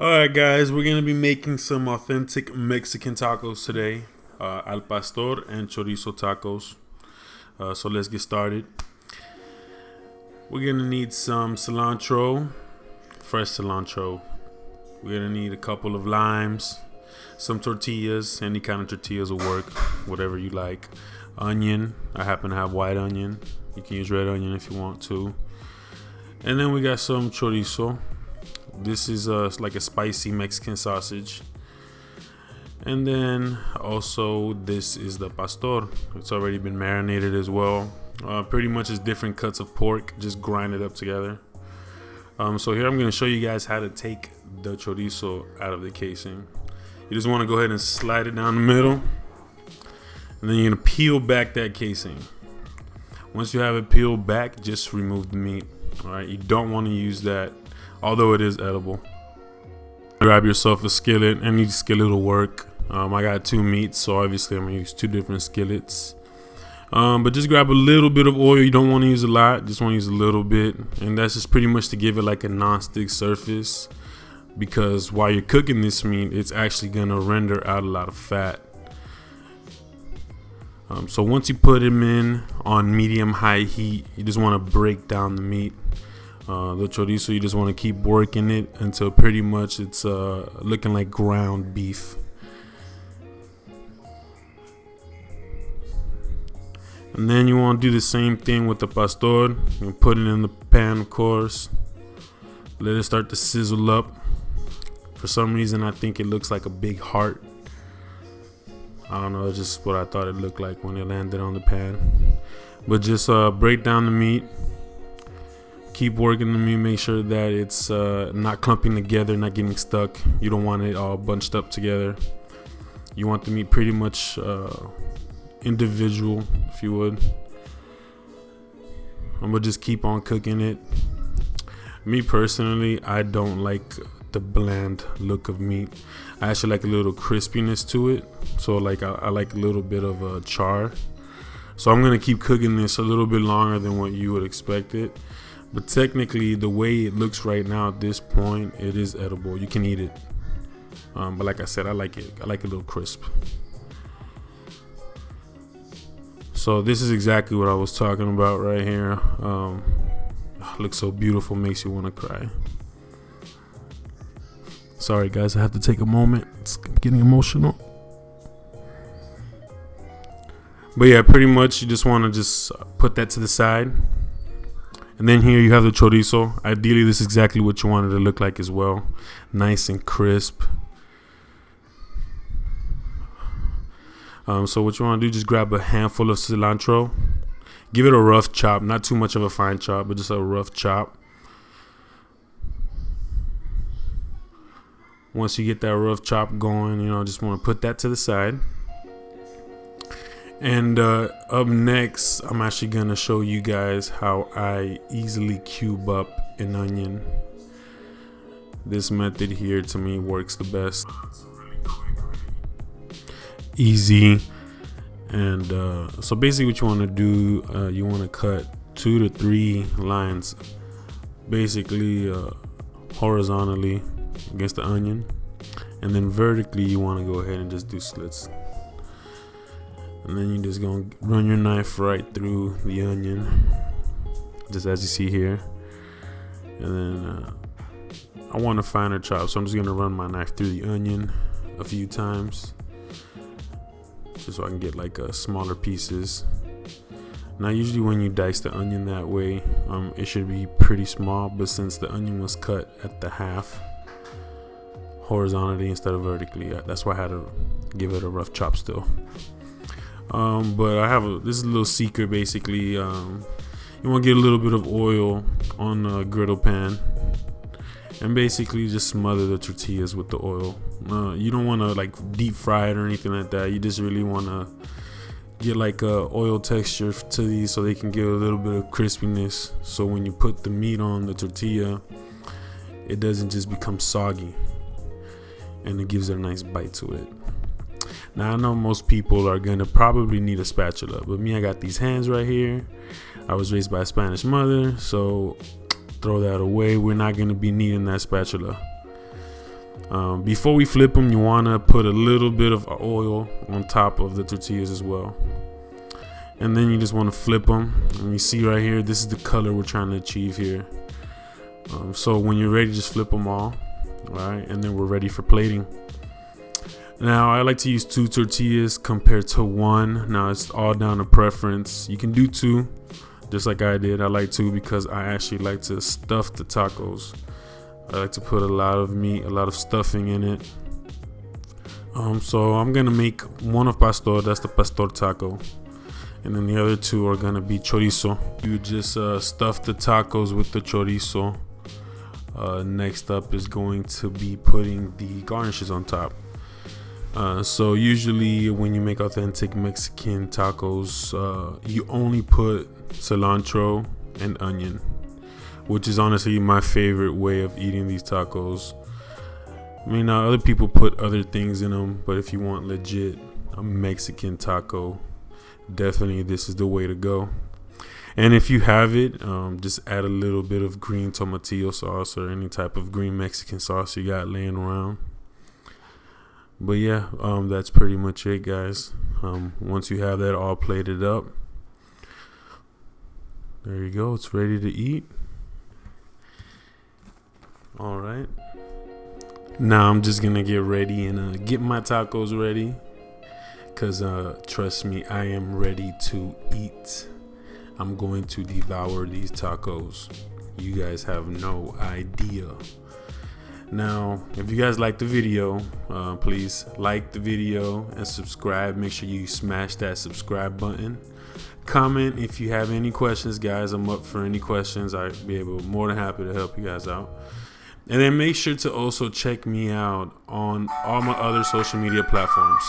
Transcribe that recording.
Alright, guys, we're going to be making some authentic Mexican tacos today. Al pastor and chorizo tacos. So let's get started. We're going to need some cilantro, fresh cilantro. We're going to need a couple of limes, some tortillas. Any kind of tortillas will work, whatever you like. Onion. I happen to have white onion. You can use red onion if you want to. And then we got some chorizo. This is like a spicy Mexican sausage. And then also this is the pastor. It's already been marinated as well. Pretty much is different cuts of pork, just grind it up together. So here I'm going to show you guys how to take the chorizo out of the casing. You just want to go ahead and slide it down the middle. And then you're going to peel back that casing. Once you have it peeled back, just remove the meat. Alright, you don't want to use that, although it is edible. Grab yourself a skillet. Any skillet will work. I got two meats, so obviously I'm gonna use two different skillets. But just grab a little bit of oil. You don't want to use a lot, just want to use a little bit, and that's just pretty much to give it like a non-stick surface, because while you're cooking this meat, it's actually gonna render out a lot of fat. So once you put them in on medium-high heat, you just want to break down the meat. The chorizo, you just want to keep working it until pretty much it's looking like ground beef. And then you want to do the same thing with the pastor. You put it in the pan, of course. Let it start to sizzle up. For some reason, I think it looks like a big heart. I don't know, it's just what I thought it looked like when it landed on the pan. But just break down the meat. Keep working the meat. Make sure that it's not clumping together, not getting stuck. You don't want it all bunched up together. You want the meat pretty much individual, if you would. I'm gonna just keep on cooking it. Me personally, I don't like the bland look of meat. I actually like a little crispiness to it. So like I like a little bit of a char. So I'm gonna keep cooking this a little bit longer than what you would expect it. But technically, the way it looks right now at this point, it is edible. You can eat it. But like I said, I like it. I like a little crisp. So this is exactly what I was talking about right here. Looks so beautiful, makes you want to cry. Sorry guys, I have to take a moment. It's getting emotional. But yeah, pretty much you just want to just put that to the side. And then here you have the chorizo. Ideally, this is exactly what you want it to look like as well. Nice and crisp. So what you want to do, just grab a handful of cilantro. Give it a rough chop. Not too much of a fine chop, but just a rough chop. Once you get that rough chop going, just want to put that to the side. And up next, I'm actually going to show you guys how I easily cube up an onion. This method here to me works the best. Easy. And so basically what you want to do, you want to cut 2 to 3 lines basically horizontally against the onion, and then vertically you want to go ahead and just do slits. And then you're just going to run your knife right through the onion, just as you see here. And then I want a finer chop, so I'm just going to run my knife through the onion a few times, just so I can get like smaller pieces. Now usually when you dice the onion that way, it should be pretty small, but since the onion was cut at the half horizontally instead of vertically, that's why I had to give it a rough chop still. But I have this is a little secret basically. You want to get a little bit of oil on a griddle pan and basically just smother the tortillas with the oil. You don't want to like deep fry it or anything like that. You just really want to get like a oil texture to these so they can give a little bit of crispiness, so when you put the meat on the tortilla, it doesn't just become soggy, and it gives it a nice bite to it. Now I know most people are gonna probably need a spatula, but me, I got these hands right here. I was raised by a Spanish mother, so throw that away. We're not gonna be needing that spatula. Before we flip them, you want to put a little bit of oil on top of the tortillas as well. And then you just want to flip them. And you see right here, this is the color we're trying to achieve here. So when you're ready, just flip them all right, and then we're ready for plating. Now I like to use 2 tortillas compared to 1. Now it's all down to preference. You can do 2 just like I did. I like 2 because I actually like to stuff the tacos. I like to put a lot of meat, a lot of stuffing in it. So I'm gonna make one of pastor, that's the pastor taco, and then the other 2 are gonna be chorizo. You just stuff the tacos with the chorizo. Next up is going to be putting the garnishes on top. So usually when you make authentic Mexican tacos, you only put cilantro and onion, which is honestly my favorite way of eating these tacos. I mean, other people put other things in them, but if you want legit a Mexican taco, definitely this is the way to go. And if you have it, just add a little bit of green tomatillo sauce or any type of green Mexican sauce you got laying around. But yeah, that's pretty much it, guys. Once you have that all plated up, there you go, it's ready to eat. All right, now I'm just gonna get ready and get my tacos ready, because trust me, I am ready to eat. I'm going to devour these tacos. You guys have no idea. Now, if you guys like the video, please like the video and subscribe. Make sure you smash that subscribe button. Comment if you have any questions, guys. I'm up for any questions. I'd be more than happy to help you guys out. And then make sure to also check me out on all my other social media platforms.